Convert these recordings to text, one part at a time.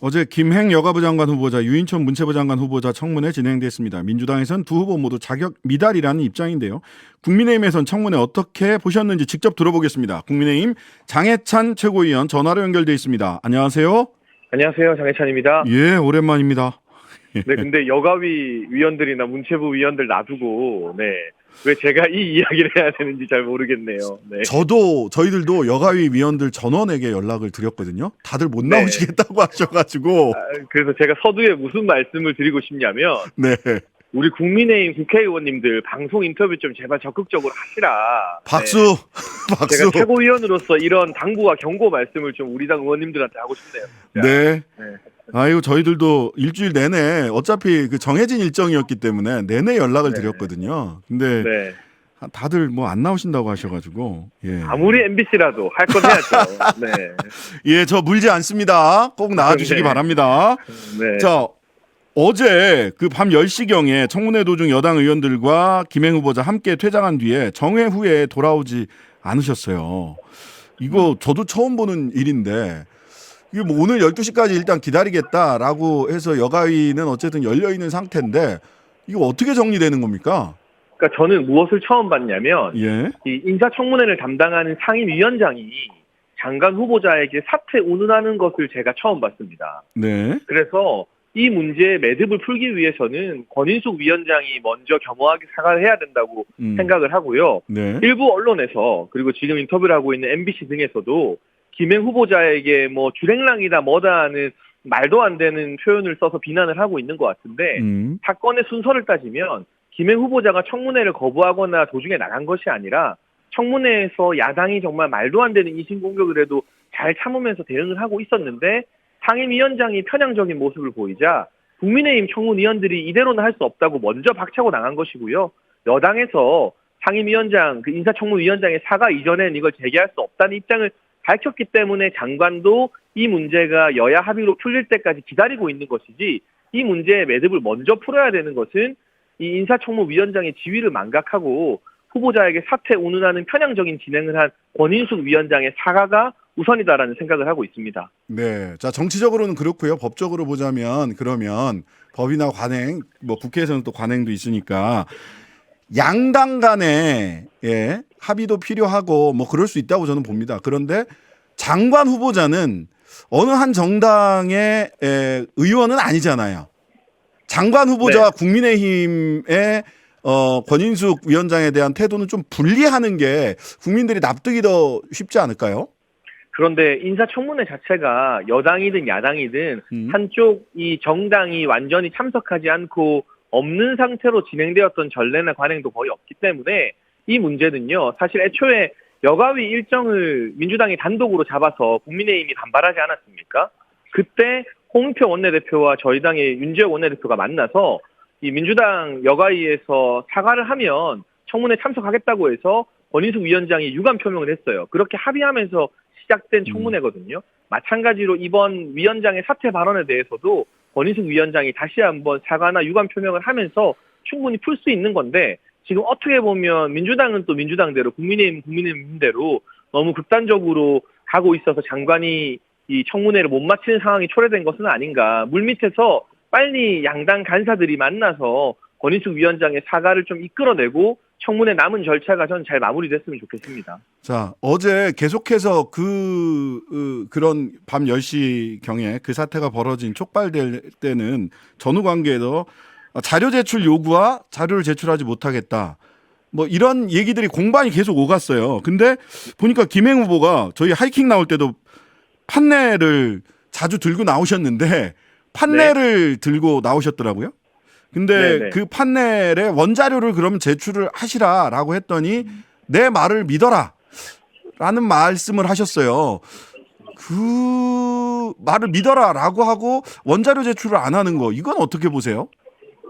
어제 김행 여가부 장관 후보자, 유인천 문체부 장관 후보자 청문회 진행됐습니다. 민주당에선 두 후보 모두 자격 미달이라는 입장인데요. 국민의힘에선 청문회 어떻게 보셨는지 직접 들어보겠습니다. 국민의힘 장해찬 최고위원 전화로 연결돼 있습니다. 안녕하세요. 안녕하세요. 장해찬입니다. 예, 오랜만입니다. 네, 근데 여가위 위원들이나 문체부 위원들 놔두고, 네. 왜 제가 이 이야기를 해야 되는지 잘 모르겠네요. 네. 저희들도 여가위 위원들 전원에게 연락을 드렸거든요. 다들 못 네. 나오시겠다고 하셔가지고. 그래서 제가 서두에 무슨 말씀을 드리고 싶냐면, 네. 우리 국민의힘 국회의원님들 방송 인터뷰 좀 제발 적극적으로 하시라. 박수! 네. 박수! 제가 최고위원으로서 이런 당부와 경고 말씀을 좀 우리 당 의원님들한테 하고 싶네요. 네. 네. 아유, 저희들도 일주일 내내 어차피 그 정해진 일정이었기 때문에 내내 연락을 네. 드렸거든요. 근데 네. 다들 뭐 안 나오신다고 하셔가지고. 예. 아무리 MBC라도 할 건 해야죠. 네. 예, 저 물지 않습니다. 꼭 나와주시기 네. 바랍니다. 네. 자, 어제 그 밤 10시경에 청문회 도중 여당 의원들과 김행 후보자 함께 퇴장한 뒤에 정회 후에 돌아오지 않으셨어요. 이거 저도 처음 보는 일인데, 이게 뭐 오늘 12시까지 일단 기다리겠다라고 해서 여가위는 어쨌든 열려있는 상태인데, 이거 어떻게 정리되는 겁니까? 그러니까 저는 무엇을 처음 봤냐면, 예. 이 인사청문회를 담당하는 상임위원장이 장관 후보자에게 사퇴 운운하는 것을 제가 처음 봤습니다. 네. 그래서 이 문제의 매듭을 풀기 위해서는 권인숙 위원장이 먼저 겸허하게 사과를 해야 된다고 생각을 하고요. 네. 일부 언론에서 그리고 지금 인터뷰를 하고 있는 MBC 등에서도 김행 후보자에게 뭐 주랭랑이다 뭐다 하는 말도 안 되는 표현을 써서 비난을 하고 있는 것 같은데 사건의 순서를 따지면 김행 후보자가 청문회를 거부하거나 도중에 나간 것이 아니라 청문회에서 야당이 정말 말도 안 되는 인신공격을 해도 잘 참으면서 대응을 하고 있었는데 상임위원장이 편향적인 모습을 보이자 국민의힘 청문위원들이 이대로는 할 수 없다고 먼저 박차고 나간 것이고요. 여당에서 상임위원장, 그 인사청문위원장의 사과 이전엔 이걸 제기할 수 없다는 입장을 밝혔기 때문에 장관도 이 문제가 여야 합의로 풀릴 때까지 기다리고 있는 것이지 이 문제의 매듭을 먼저 풀어야 되는 것은 이 인사청문위원장의 지위를 망각하고 후보자에게 사퇴 운운하는 편향적인 진행을 한 권인숙 위원장의 사과가 우선이다라는 생각을 하고 있습니다. 네. 자, 정치적으로는 그렇고요. 법적으로 보자면 그러면 법이나 관행, 뭐 국회에서는 또 관행도 있으니까 양당 간에 합의도 필요하고 뭐 그럴 수 있다고 저는 봅니다. 그런데 장관 후보자는 어느 한 정당의 의원은 아니잖아요. 장관 후보자와 네. 국민의힘의 권인숙 위원장에 대한 태도는 좀 분리하는 게 국민들이 납득이 더 쉽지 않을까요? 그런데 인사청문회 자체가 여당이든 야당이든 한쪽 이 정당이 완전히 참석하지 않고 없는 상태로 진행되었던 전례나 관행도 거의 없기 때문에 이 문제는요. 사실 애초에 여가위 일정을 민주당이 단독으로 잡아서 국민의힘이 반발하지 않았습니까? 그때 홍영표 원내대표와 저희 당의 윤재욱 원내대표가 만나서 이 민주당 여가위에서 사과를 하면 청문회 참석하겠다고 해서 권인숙 위원장이 유감 표명을 했어요. 그렇게 합의하면서 시작된 청문회거든요. 마찬가지로 이번 위원장의 사퇴 발언에 대해서도 권인숙 위원장이 다시 한번 사과나 유감 표명을 하면서 충분히 풀 수 있는 건데 지금 어떻게 보면 민주당은 또 민주당대로 국민의힘대로 너무 극단적으로 가고 있어서 장관이 이 청문회를 못 마치는 상황이 초래된 것은 아닌가. 물밑에서 빨리 양당 간사들이 만나서 권인숙 위원장의 사과를 좀 이끌어내고 청문회 남은 절차가 전 잘 마무리됐으면 좋겠습니다. 자, 어제 계속해서 그런 밤 10시경에 그 사태가 벌어진 촉발될 때는 전후 관계에서 자료 제출 요구와 자료를 제출하지 못하겠다. 뭐 이런 얘기들이 공반이 계속 오갔어요. 근데 보니까 김행 후보가 저희 하이킹 나올 때도 판넬을 자주 들고 나오셨는데 판넬을 들고 나오셨더라고요. 근데 네네. 그 판넬에 원자료를 그러면 제출을 하시라라고 했더니 내 말을 믿어라 라는 말씀을 하셨어요. 그 말을 믿어라라고 하고 원자료 제출을 안 하는 거 이건 어떻게 보세요?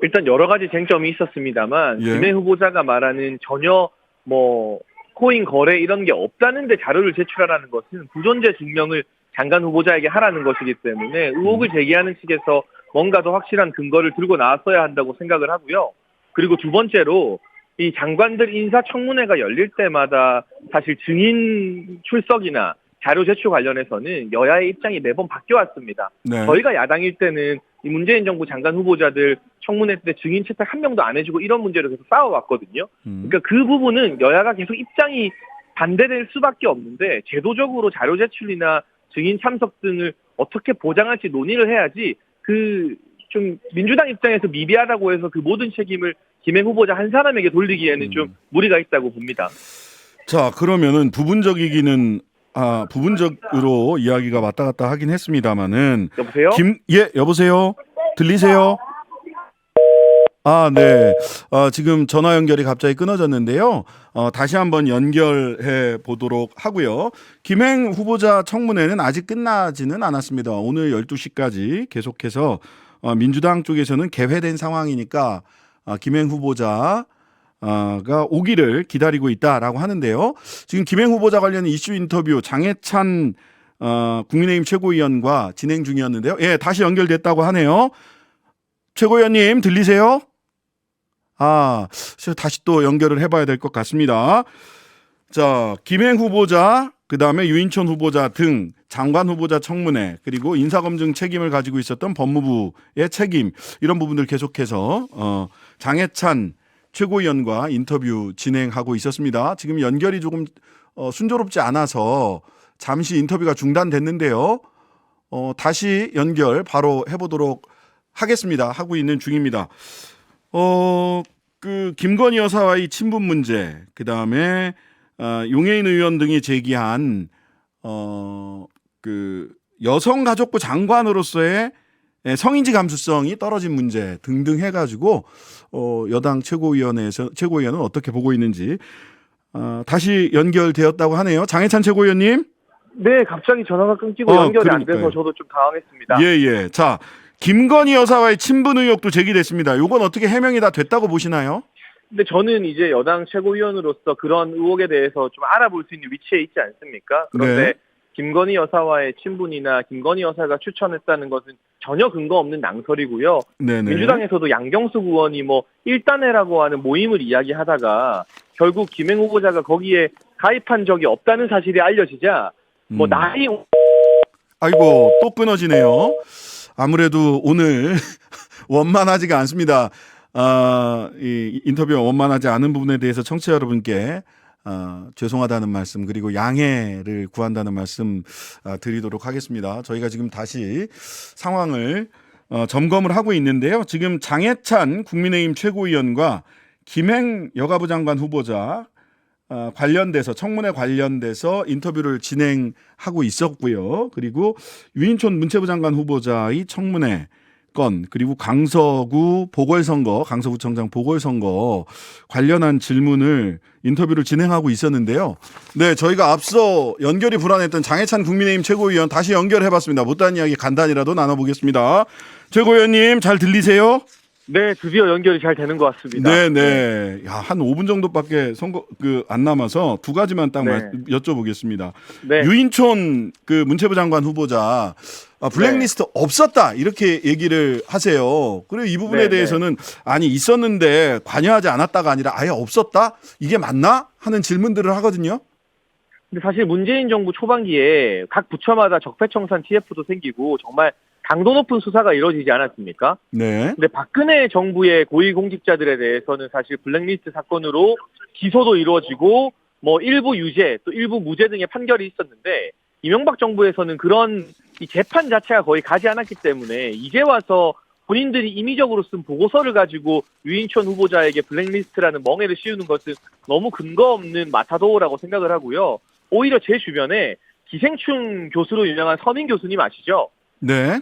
일단 여러 가지 쟁점이 있었습니다만 예. 김해 후보자가 말하는 전혀 뭐 코인 거래 이런 게 없다는데 자료를 제출하라는 것은 부존재 증명을 장관 후보자에게 하라는 것이기 때문에 의혹을 제기하는 측에서 뭔가 더 확실한 근거를 들고 나왔어야 한다고 생각을 하고요. 그리고 두 번째로 이 장관들 인사청문회가 열릴 때마다 사실 증인 출석이나 자료 제출 관련해서는 여야의 입장이 매번 바뀌어왔습니다. 네. 저희가 야당일 때는 이 문재인 정부 장관 후보자들 청문회 때 증인 채택 한 명도 안 해주고 이런 문제로 계속 싸워왔거든요. 그러니까 그 부분은 여야가 계속 입장이 반대될 수밖에 없는데 제도적으로 자료 제출이나 증인 참석 등을 어떻게 보장할지 논의를 해야지 좀 민주당 입장에서 미비하다고 해서 그 모든 책임을 김행 후보자 한 사람에게 돌리기에는 좀 무리가 있다고 봅니다. 자, 그러면은 부분적으로 이야기가 왔다 갔다 하긴 했습니다만은. 여보세요? 여보세요? 들리세요? 네. 지금 전화 연결이 갑자기 끊어졌는데요. 다시 한번 연결해 보도록 하고요. 김행 후보자 청문회는 아직 끝나지는 않았습니다. 오늘 12시까지 계속해서 민주당 쪽에서는 개회된 상황이니까 김행 후보자가 오기를 기다리고 있다라고 하는데요. 지금 김행 후보자 관련 이슈 인터뷰 장해찬 국민의힘 최고위원과 진행 중이었는데요. 예, 다시 연결됐다고 하네요. 최고위원님 들리세요? 다시 또 연결을 해봐야 될 것 같습니다. 자, 김행 후보자, 그 다음에 유인촌 후보자 등 장관 후보자 청문회, 그리고 인사검증 책임을 가지고 있었던 법무부의 책임, 이런 부분들 계속해서 장해찬 최고위원과 인터뷰 진행하고 있었습니다. 지금 연결이 조금 순조롭지 않아서 잠시 인터뷰가 중단됐는데요. 다시 연결 바로 해보도록 하겠습니다. 하고 있는 중입니다. 김건희 여사와의 친분 문제, 그 다음에 용해인 의원 등이 제기한 여성가족부 장관으로서의 성인지 감수성이 떨어진 문제 등등 해가지고 여당 최고위원은 어떻게 보고 있는지 다시 연결되었다고 하네요. 장해찬 최고위원님. 네, 갑자기 전화가 끊기고 연결이 안 돼서 저도 좀 당황했습니다. 예. 자, 김건희 여사와의 친분 의혹도 제기됐습니다. 이건 어떻게 해명이 다 됐다고 보시나요? 근데 저는 이제 여당 최고위원으로서 그런 의혹에 대해서 좀 알아볼 수 있는 위치에 있지 않습니까? 그런데 네. 김건희 여사와의 친분이나 김건희 여사가 추천했다는 것은 전혀 근거 없는 낭설이고요. 네네. 민주당에서도 양경수 의원이 일단회라고 하는 모임을 이야기하다가 결국 김행 후보자가 거기에 가입한 적이 없다는 사실이 알려지자 나이 아이고 또 끊어지네요. 아무래도 오늘 원만하지가 않습니다. 이 인터뷰가 원만하지 않은 부분에 대해서 청취자 여러분께 죄송하다는 말씀, 그리고 양해를 구한다는 말씀 드리도록 하겠습니다. 저희가 지금 다시 상황을 점검을 하고 있는데요. 지금 장해찬 국민의힘 최고위원과 김행 여가부 장관 후보자 관련돼서 청문회 관련돼서 인터뷰를 진행하고 있었고요. 그리고 유인촌 문체부 장관 후보자의 청문회 건, 그리고 강서구 강서구청장 보궐선거 관련한 질문을 인터뷰를 진행하고 있었는데요. 네, 저희가 앞서 연결이 불안했던 장해찬 국민의힘 최고위원 다시 연결해봤습니다. 못다한 이야기 간단히라도 나눠보겠습니다. 최고위원님 잘 들리세요? 네, 드디어 연결이 잘 되는 것 같습니다. 네. 한 5분 정도밖에 안 남아서 두 가지만 딱 여쭤보겠습니다. 네. 유인촌 문체부 장관 후보자 블랙리스트 없었다 이렇게 얘기를 하세요. 그리고 이 부분에 대해서는 아니 있었는데 관여하지 않았다가 아니라 아예 없었다? 이게 맞나? 하는 질문들을 하거든요. 근데 사실 문재인 정부 초반기에 각 부처마다 적폐청산 TF도 생기고 정말 강도 높은 수사가 이루어지지 않았습니까? 네. 근데 박근혜 정부의 고위공직자들에 대해서는 사실 블랙리스트 사건으로 기소도 이루어지고 일부 유죄 또 일부 무죄 등의 판결이 있었는데 이명박 정부에서는 그런 이 재판 자체가 거의 가지 않았기 때문에 이제 와서 본인들이 임의적으로 쓴 보고서를 가지고 유인촌 후보자에게 블랙리스트라는 멍해를 씌우는 것은 너무 근거 없는 마타도라고 생각을 하고요. 오히려 제 주변에 기생충 교수로 유명한 서민 교수님 아시죠? 네.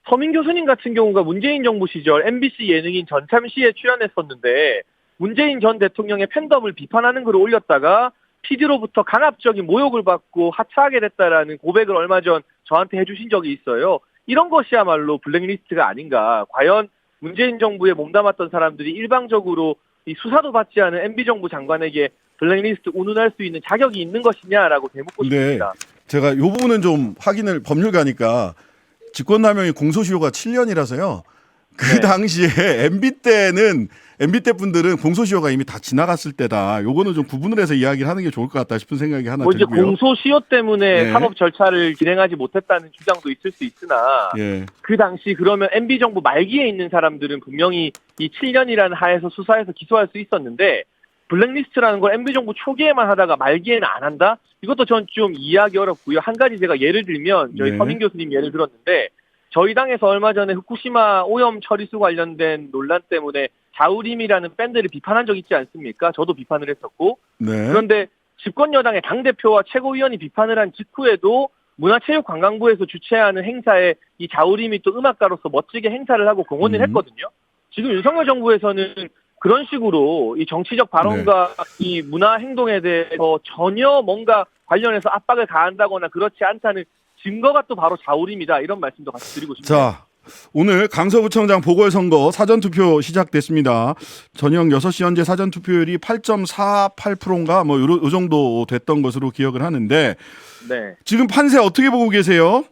서민 교수님 같은 경우가 문재인 정부 시절 MBC 예능인 전참시에 출연했었는데 문재인 전 대통령의 팬덤을 비판하는 글을 올렸다가 PD로부터 강압적인 모욕을 받고 하차하게 됐다라는 고백을 얼마 전 저한테 해주신 적이 있어요. 이런 것이야말로 블랙리스트가 아닌가. 과연 문재인 정부에 몸담았던 사람들이 일방적으로 이 수사도 받지 않은 MB정부 장관에게 블랙리스트 운운할 수 있는 자격이 있는 것이냐라고 되묻고 싶습니다. 제가 이 부분은 좀 확인을, 법률가니까 직권남용이 공소시효가 7년이라서요. 그 당시에 MB 때 분들은 공소시효가 이미 다 지나갔을 때다. 요거는 좀 구분을 해서 이야기를 하는 게 좋을 것 같다 싶은 생각이 하나 이제 들고요. 공소시효 때문에 네. 사법 절차를 진행하지 못했다는 주장도 있을 수 있으나 예. 그 당시 그러면 MB 정부 말기에 있는 사람들은 분명히 이 7년이라는 하에서 수사해서 기소할 수 있었는데 블랙리스트라는 걸 MB 정부 초기에만 하다가 말기에는 안 한다? 이것도 전 좀 이해하기 어렵고요. 한 가지 제가 예를 들면 저희 네. 서민 교수님 예를 들었는데 저희 당에서 얼마 전에 후쿠시마 오염 처리수 관련된 논란 때문에 자우림이라는 밴드를 비판한 적 있지 않습니까? 저도 비판을 했었고 네. 그런데 집권 여당의 당대표와 최고위원이 비판을 한 직후에도 문화체육관광부에서 주최하는 행사에 이 자우림이 또 음악가로서 멋지게 행사를 하고 공헌을 했거든요. 지금 윤석열 정부에서는 그런 식으로 이 정치적 발언과 이 문화 행동에 대해서 전혀 뭔가 관련해서 압박을 가한다거나 그렇지 않다는 증거가 또 바로 자우림이다. 이런 말씀도 같이 드리고 싶습니다. 자, 오늘 강서구청장 보궐선거 사전투표 시작됐습니다. 저녁 6시 현재 사전투표율이 8.48%인가 뭐 요 정도 됐던 것으로 기억을 하는데 네. 지금 판세 어떻게 보고 계세요?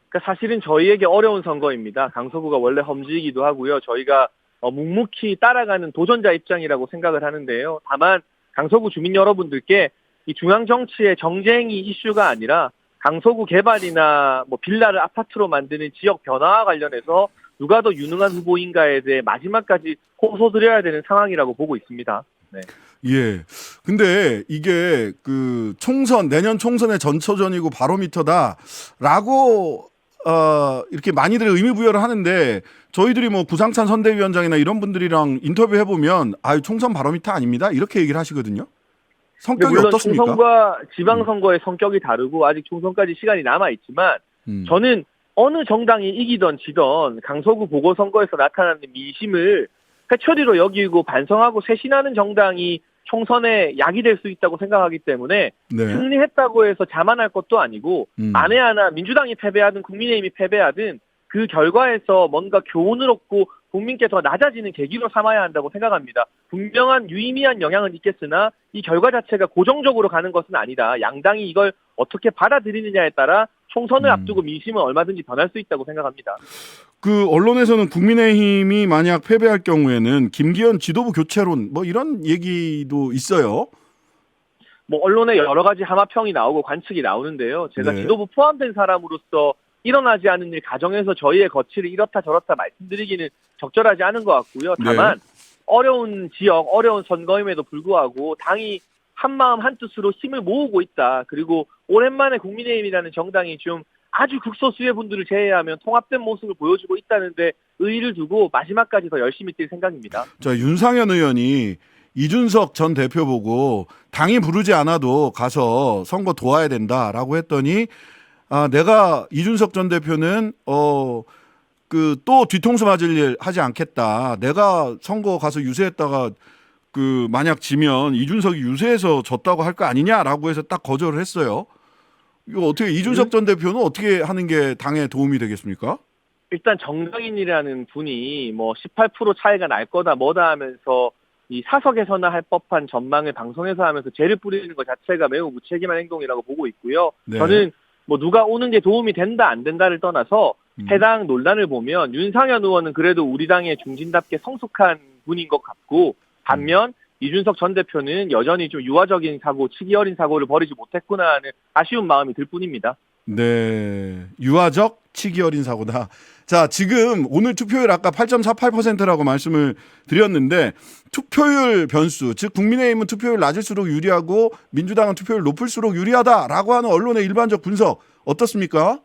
그러니까 사실은 저희에게 어려운 선거입니다. 강서구가 원래 험지이기도 하고요. 저희가 묵묵히 따라가는 도전자 입장이라고 생각을 하는데요. 다만 강서구 주민 여러분들께 이 중앙 정치의 정쟁이 이슈가 아니라 강서구 개발이나 뭐 빌라를 아파트로 만드는 지역 변화와 관련해서 누가 더 유능한 후보인가에 대해 마지막까지 호소드려야 되는 상황이라고 보고 있습니다. 네. 예. 근데 이게 그 내년 총선의 전초전이고 바로미터다라고 이렇게 많이들 의미 부여를 하는데 저희들이 뭐 구상찬 선대위원장이나 이런 분들이랑 인터뷰 해보면 총선 바로미터 아닙니다. 이렇게 얘기를 하시거든요. 성격이 물론 어떻습니까? 총선과 지방선거의 성격이 다르고 아직 총선까지 시간이 남아있지만 저는 어느 정당이 이기던 지던 강서구 보궐선거에서 나타나는 민심을 회초리로 여기고 반성하고 쇄신하는 정당이 총선에 약이 될 수 있다고 생각하기 때문에 네. 승리했다고 해서 자만할 것도 아니고 만에 하나 민주당이 패배하든 국민의힘이 패배하든 그 결과에서 뭔가 교훈을 얻고 국민께 더 낮아지는 계기로 삼아야 한다고 생각합니다. 분명한 유의미한 영향은 있겠으나 이 결과 자체가 고정적으로 가는 것은 아니다. 양당이 이걸 어떻게 받아들이느냐에 따라 총선을 앞두고 민심은 얼마든지 변할 수 있다고 생각합니다. 그 언론에서는 국민의힘이 만약 패배할 경우에는 김기현 지도부 교체론 뭐 이런 얘기도 있어요. 뭐 언론에 여러 가지 함화평이 나오고 관측이 나오는데요. 제가 네. 지도부 포함된 사람으로서 일어나지 않은 일 가정에서 저희의 거취를 이렇다 저렇다 말씀드리기는 적절하지 않은 것 같고요. 다만 어려운 지역, 어려운 선거임에도 불구하고 당이 한마음 한뜻으로 힘을 모으고 있다. 그리고 오랜만에 국민의힘이라는 정당이 좀 아주 극소수의 분들을 제외하면 통합된 모습을 보여주고 있다는데 의의를 두고 마지막까지 더 열심히 뛸 생각입니다. 자, 윤상현 의원이 이준석 전 대표 보고 당이 부르지 않아도 가서 선거 도와야 된다라고 했더니 내가 이준석 전 대표는 그 또 뒤통수 맞을 일 하지 않겠다. 내가 선거 가서 유세했다가 그 만약 지면 이준석이 유세해서 졌다고 할 거 아니냐라고 해서 딱 거절을 했어요. 이거 어떻게 이준석 전 대표는 어떻게 하는 게 당에 도움이 되겠습니까? 일단 정강인이라는 분이 뭐 18% 차이가 날 거다 뭐다 하면서 이 사석에서나 할 법한 전망을 방송에서 하면서 죄를 뿌리는 것 자체가 매우 무책임한 행동이라고 보고 있고요. 네. 저는 뭐 누가 오는 게 도움이 된다 안 된다를 떠나서 해당 논란을 보면 윤상현 의원은 그래도 우리 당의 중진답게 성숙한 분인 것 같고 반면 이준석 전 대표는 여전히 좀 유아적인 사고, 치기 어린 사고를 벌이지 못했구나 하는 아쉬운 마음이 들 뿐입니다. 네, 유아적 치기 어린 사고다. 자, 지금 오늘 투표율 아까 8.48%라고 말씀을 드렸는데 투표율 변수, 즉 국민의힘은 투표율 낮을수록 유리하고 민주당은 투표율 높을수록 유리하다라고 하는 언론의 일반적 분석 어떻습니까?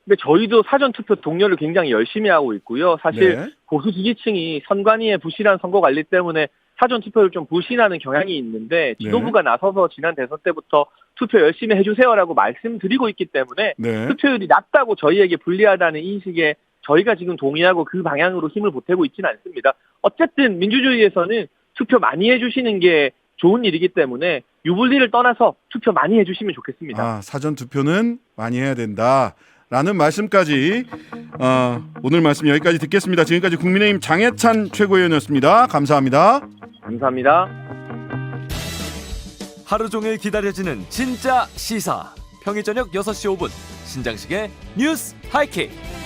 근데 저희도 사전투표 동료를 굉장히 열심히 하고 있고요. 사실 네. 보수 지지층이 선관위의 부실한 선거 관리 때문에 사전투표를 좀 부신하는 경향이 있는데 지도부가 나서서 지난 대선 때부터 투표 열심히 해주세요라고 말씀드리고 있기 때문에 투표율이 낮다고 저희에게 불리하다는 인식에 저희가 지금 동의하고 그 방향으로 힘을 보태고 있지는 않습니다. 어쨌든 민주주의에서는 투표 많이 해주시는 게 좋은 일이기 때문에 유불리를 떠나서 투표 많이 해주시면 좋겠습니다. 사전투표는 많이 해야 된다라는 말씀까지 오늘 말씀 여기까지 듣겠습니다. 지금까지 국민의힘 장해찬 최고위원이었습니다. 감사합니다. 감사합니다. 하루 종일 기다려지는 진짜 시사. 평일 저녁 6시 5분 신장식의 뉴스 하이킥.